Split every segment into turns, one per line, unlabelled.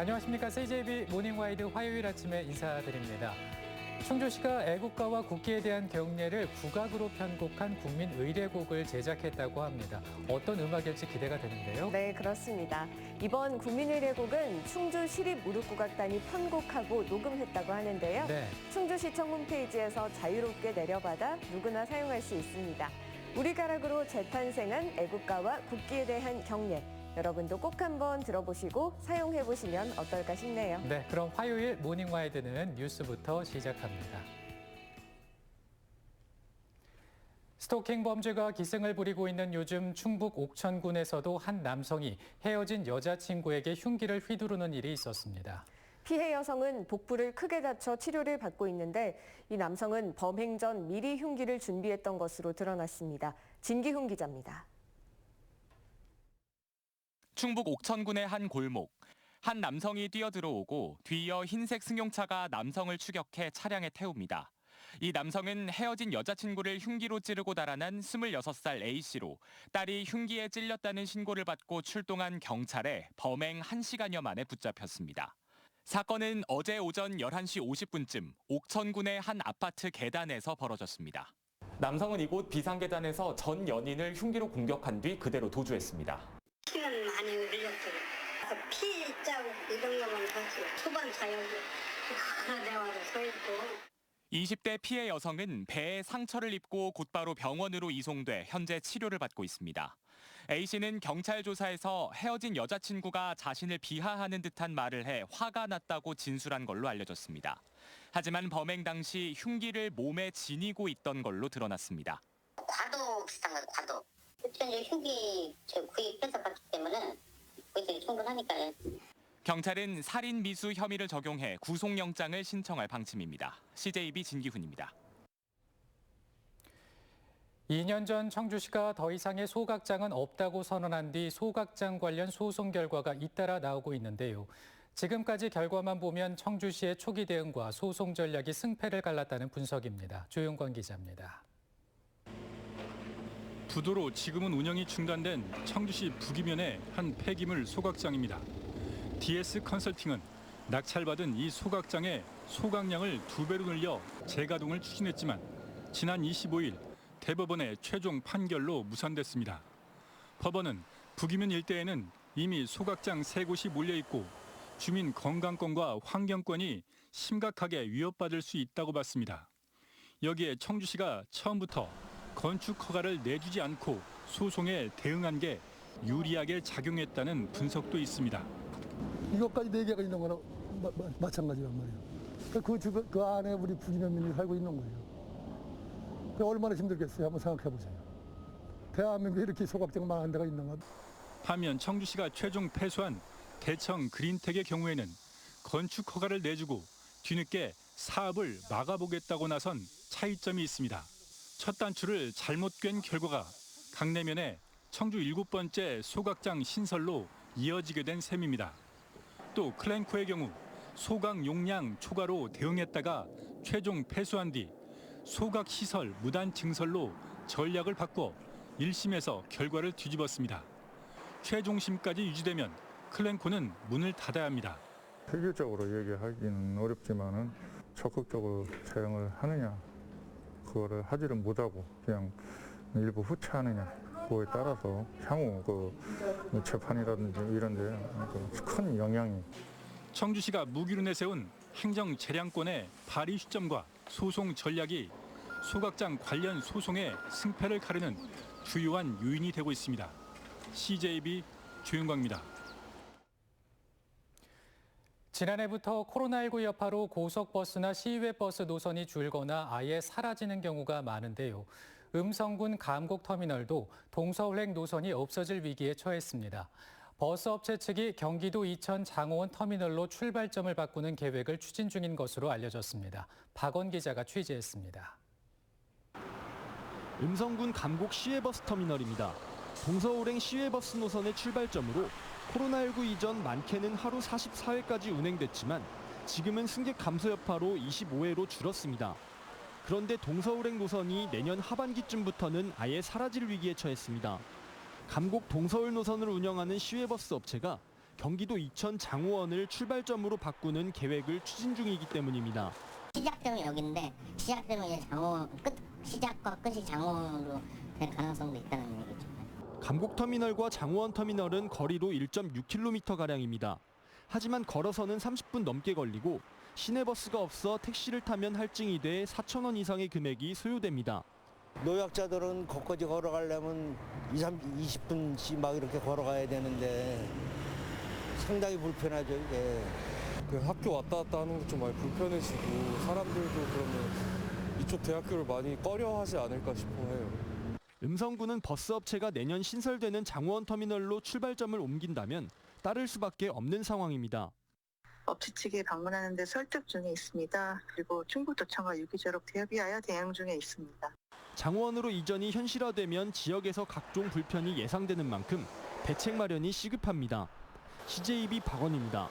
안녕하십니까. CJB 모닝와이드 화요일 아침에 인사드립니다. 충주시가 애국가와 국기에 대한 경례를 국악으로 편곡한 국민의례곡을 제작했다고 합니다. 어떤 음악일지 기대가 되는데요.
네, 그렇습니다. 이번 국민의례곡은 충주시립무릎국악단이 편곡하고 녹음했다고 하는데요.
네.
충주시청 홈페이지에서 자유롭게 내려받아 누구나 사용할 수 있습니다. 우리 가락으로 재탄생한 애국가와 국기에 대한 경례. 여러분도 꼭 한번 들어보시고 사용해보시면 어떨까 싶네요.
네, 그럼 화요일 모닝와이드는 뉴스부터 시작합니다. 스토킹 범죄가 기승을 부리고 있는 요즘 충북 옥천군에서도 한 남성이 헤어진 여자친구에게 흉기를 휘두르는 일이 있었습니다.
피해 여성은 복부를 크게 다쳐 치료를 받고 있는데 이 남성은 범행 전 미리 흉기를 준비했던 것으로 드러났습니다. 진기훈 기자입니다.
충북 옥천군의 한 골목. 한 남성이 뛰어들어오고 뒤이어 흰색 승용차가 남성을 추격해 차량에 태웁니다. 이 남성은 헤어진 여자친구를 흉기로 찌르고 달아난 26살 A씨로 딸이 흉기에 찔렸다는 신고를 받고 출동한 경찰에 범행 1시간여 만에 붙잡혔습니다. 사건은 어제 오전 11시 50분쯤 옥천군의 한 아파트 계단에서 벌어졌습니다. 남성은 이곳 비상계단에서 전 연인을 흉기로 공격한 뒤 그대로 도주했습니다.
피는 많이 흘렸어요. 피 자국 이런 것만 봤어요. 초반 사역이 하나 대화로 서있고.
20대 피해 여성은 배에 상처를 입고 곧바로 병원으로 이송돼 현재 치료를 받고 있습니다. A씨는 경찰 조사에서 헤어진 여자친구가 자신을 비하하는 듯한 말을 해 화가 났다고 진술한 걸로 알려졌습니다. 하지만 범행 당시 흉기를 몸에 지니고 있던 걸로 드러났습니다.
과도 비슷한 거예요. 과도. 그때 이제 흉기 구입해서 봤기 때문에 그게 충분하니까요.
경찰은 살인 미수 혐의를 적용해 구속영장을 신청할 방침입니다. CJB 진기훈입니다.
2년 전 청주시가 더 이상의 소각장은 없다고 선언한 뒤 소각장 관련 소송 결과가 잇따라 나오고 있는데요. 지금까지 결과만 보면 청주시의 초기 대응과 소송 전략이 승패를 갈랐다는 분석입니다. 조용권 기자입니다.
부도로 지금은 운영이 중단된 청주시 북이면의 한 폐기물 소각장입니다. DS 컨설팅은 낙찰받은 이 소각장의 소각량을 2배로 늘려 재가동을 추진했지만 지난 25일 대법원의 최종 판결로 무산됐습니다. 법원은 북이면 일대에는 이미 소각장 3곳이 몰려 있고 주민 건강권과 환경권이 심각하게 위협받을 수 있다고 봤습니다. 여기에 청주시가 처음부터 건축 허가를 내주지 않고 소송에 대응한 게 유리하게 작용했다는 분석도 있습니다.
이것까지 4개가 있는 거랑 마찬가지란 말이에요. 그 안에 우리 북이면민이 살고 있는 거예요. 그 얼마나 힘들겠어요. 한번 생각해 보세요. 대한민국에 이렇게 소각장 많은 데가 있는 것.
반면 청주시가 최종 패소한 대청 그린텍의 경우에는 건축 허가를 내주고 뒤늦게 사업을 막아보겠다고 나선 차이점이 있습니다. 첫 단추를 잘못 꿰는 결과가 강내면에 청주 7번째 소각장 신설로 이어지게 된 셈입니다. 또 클랭코의 경우 소각 용량 초과로 대응했다가 최종 패소한 뒤 소각 시설 무단 증설로 전략을 바꿔 1심에서 결과를 뒤집었습니다. 최종심까지 유지되면 클랭코는 문을 닫아야 합니다.
실질적으로 얘기하기는 어렵지만은 적극적으로 사용을 하느냐, 그거를 하지를 못하고 그냥 일부 후퇴하느냐, 그거에 따라서 향후 그 재판이라든지 이런 데 큰 영향이.
청주시가 무기로 내세운 행정 재량권의 발의 시점과 소송 전략이 소각장 관련 소송의 승패를 가르는 주요한 요인이 되고 있습니다. CJB 조윤광입니다.
지난해부터 코로나19 여파로 고속버스나 시외버스 노선이 줄거나 아예 사라지는 경우가 많은데요. 음성군 감곡터미널도 동서울행 노선이 없어질 위기에 처했습니다. 버스업체 측이 경기도 이천 장호원 터미널로 출발점을 바꾸는 계획을 추진 중인 것으로 알려졌습니다. 박원 기자가 취재했습니다.
음성군 감곡 시외버스 터미널입니다. 동서울행 시외버스 노선의 출발점으로 코로나19 이전 많게는 하루 44회까지 운행됐지만 지금은 승객 감소 여파로 25회로 줄었습니다. 그런데 동서울행 노선이 내년 하반기쯤부터는 아예 사라질 위기에 처했습니다. 감곡 동서울 노선을 운영하는 시외버스 업체가 경기도 이천 장호원을 출발점으로 바꾸는 계획을 추진 중이기 때문입니다.
시작점이 여기인데 시작점이 시작과 끝이 장호원으로 될 가능성도 있다는 얘기죠.
감곡터미널과 장호원 터미널은 거리로 1.6km가량입니다. 하지만 걸어서는 30분 넘게 걸리고 시내버스가 없어 택시를 타면 할증이 돼 4,000원 이상의 금액이 소요됩니다.
노약자들은 거기까지 걸어가려면 20분씩 막 이렇게 걸어가야 되는데 상당히 불편하죠, 이게.
그 학교 왔다 갔다 하는 게 좀 많이 불편해지고 사람들도 그러면 이쪽 대학교를 많이 꺼려하지 않을까 싶어 해요.
음성군은 버스업체가 내년 신설되는 장호원 터미널로 출발점을 옮긴다면 따를 수밖에 없는 상황입니다.
업체 측에 방문하는 데 설득 중에 있습니다. 그리고 충북도청과 유기적으로 협의하여 대응 중에 있습니다.
장호원으로 이전이 현실화되면 지역에서 각종 불편이 예상되는 만큼 대책 마련이 시급합니다. CJB 박원입니다.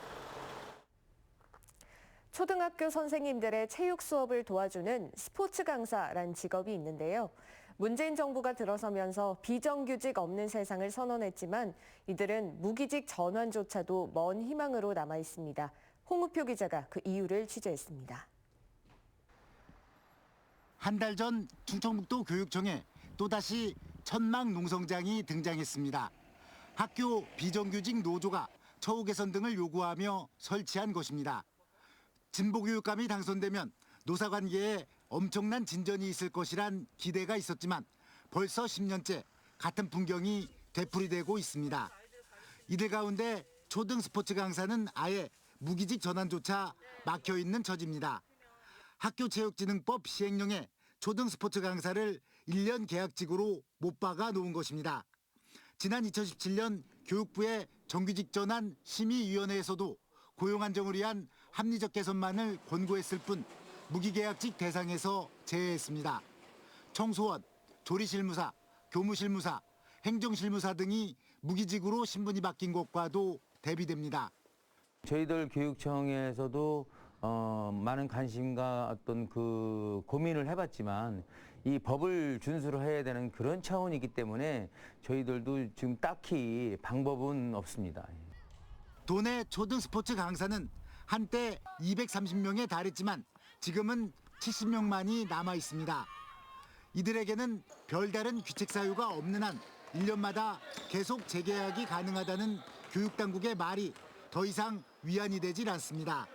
초등학교 선생님들의 체육 수업을 도와주는 스포츠 강사란 직업이 있는데요. 문재인 정부가 들어서면서 비정규직 없는 세상을 선언했지만 이들은 무기직 전환조차도 먼 희망으로 남아 있습니다. 홍우표 기자가 그 이유를 취재했습니다.
한 달 전 충청북도 교육청에 또다시 천막 농성장이 등장했습니다. 학교 비정규직 노조가 처우 개선 등을 요구하며 설치한 것입니다. 진보교육감이 당선되면 노사관계에 엄청난 진전이 있을 것이란 기대가 있었지만 벌써 10년째 같은 풍경이 되풀이되고 있습니다. 이들 가운데 초등 스포츠 강사는 아예 무기직 전환조차 막혀있는 처지입니다. 학교체육진흥법 시행령에 초등 스포츠 강사를 1년 계약직으로 못 박아 놓은 것입니다. 지난 2017년 교육부의 정규직 전환 심의위원회에서도 고용 안정을 위한 합리적 개선만을 권고했을 뿐 무기계약직 대상에서 제외했습니다. 청소원, 조리실무사, 교무실무사, 행정실무사 등이 무기직으로 신분이 바뀐 것과도 대비됩니다.
저희들 교육청에서도 많은 관심과 어떤 그 고민을 해봤지만 이 법을 준수를 해야 되는 그런 차원이기 때문에 저희들도 지금 딱히 방법은 없습니다.
도내 초등 스포츠 강사는 한때 230명에 달했지만 지금은 70명만이 남아 있습니다. 이들에게는 별다른 귀책 사유가 없는 한 1년마다 계속 재계약이 가능하다는 교육당국의 말이 더 이상 위안이 되질 않습니다.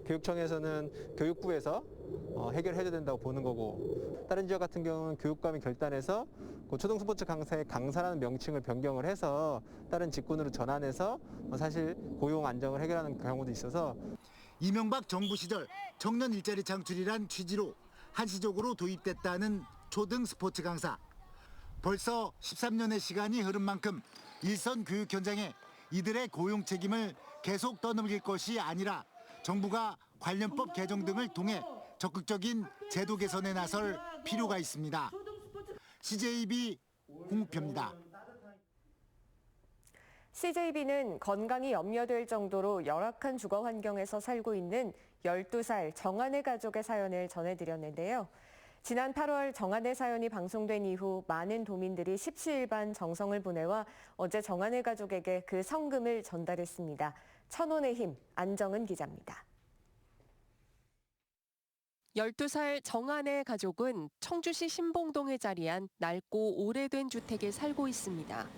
교육청에서는 교육부에서 해결해줘야 된다고 보는 거고 다른 지역 같은 경우는 교육감이 결단해서 초등스포츠 강사의 강사라는 명칭을 변경을 해서 다른 직군으로 전환해서 사실 고용 안정을 해결하는 경우도 있어서
이명박 정부 시절 청년 일자리 창출이란 취지로 한시적으로 도입됐다는 초등 스포츠 강사. 벌써 13년의 시간이 흐른 만큼 일선 교육 현장에 이들의 고용 책임을 계속 떠넘길 것이 아니라 정부가 관련법 개정 등을 통해 적극적인 제도 개선에 나설 필요가 있습니다. CJB 홍우표입니다.
CJB는 건강이 염려될 정도로 열악한 주거 환경에서 살고 있는 12살 정한의 가족의 사연을 전해드렸는데요. 지난 8월 정한의 사연이 방송된 이후 많은 도민들이 십시일반 정성을 보내와 어제 정한의 가족에게 그 성금을 전달했습니다. 1,000원의 힘, 안정은 기자입니다.
12살 정한의 가족은 청주시 신봉동에 자리한 낡고 오래된 주택에 살고 있습니다.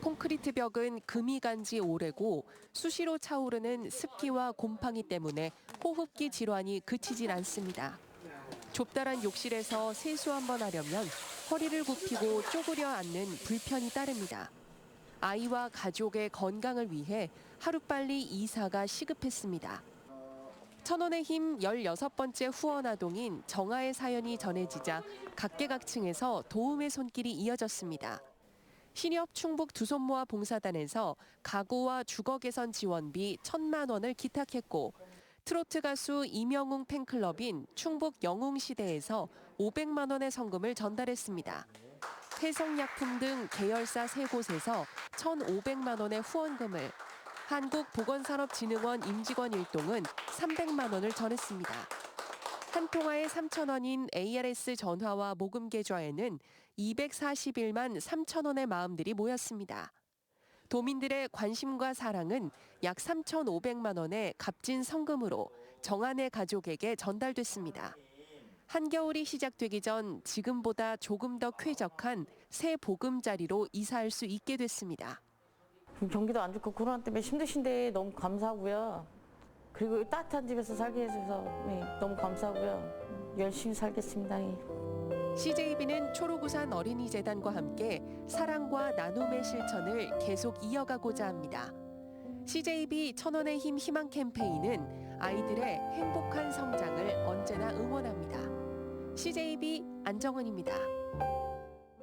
콘크리트 벽은 금이 간 지 오래고 수시로 차오르는 습기와 곰팡이 때문에 호흡기 질환이 그치질 않습니다. 좁다란 욕실에서 세수 한번 하려면 허리를 굽히고 쪼그려 앉는 불편이 따릅니다. 아이와 가족의 건강을 위해 하루빨리 이사가 시급했습니다. 1,000원의 힘 16번째 후원 아동인 정아의 사연이 전해지자 각계각층에서 도움의 손길이 이어졌습니다. 신협 충북 두손모아 봉사단에서 가구와 주거 개선 지원비 1,000만 원을 기탁했고 트로트 가수 이명웅 팬클럽인 충북 영웅시대에서 500만 원의 성금을 전달했습니다. 회성약품 등 계열사 3곳에서 1,500만 원의 후원금을, 한국보건산업진흥원 임직원 1동은 300만 원을 전했습니다. 한 통화에 3,000원인 ARS 전화와 모금 계좌에는 241만 3천 원의 마음들이 모였습니다. 도민들의 관심과 사랑은 약 3,500만 원의 값진 성금으로 정한의 가족에게 전달됐습니다. 한겨울이 시작되기 전 지금보다 조금 더 쾌적한 새 보금자리로 이사할 수 있게 됐습니다.
경기도 안 좋고 코로나 때문에 힘드신데 너무 감사하고요. 그리고 따뜻한 집에서 살게 해주셔서 너무 감사하고요. 열심히 살겠습니다.
CJB는 초록우산 어린이재단과 함께 사랑과 나눔의 실천을 계속 이어가고자 합니다. CJB 1000원의 힘 희망 캠페인은 아이들의 행복한 성장을 언제나 응원합니다. CJB 안정은입니다.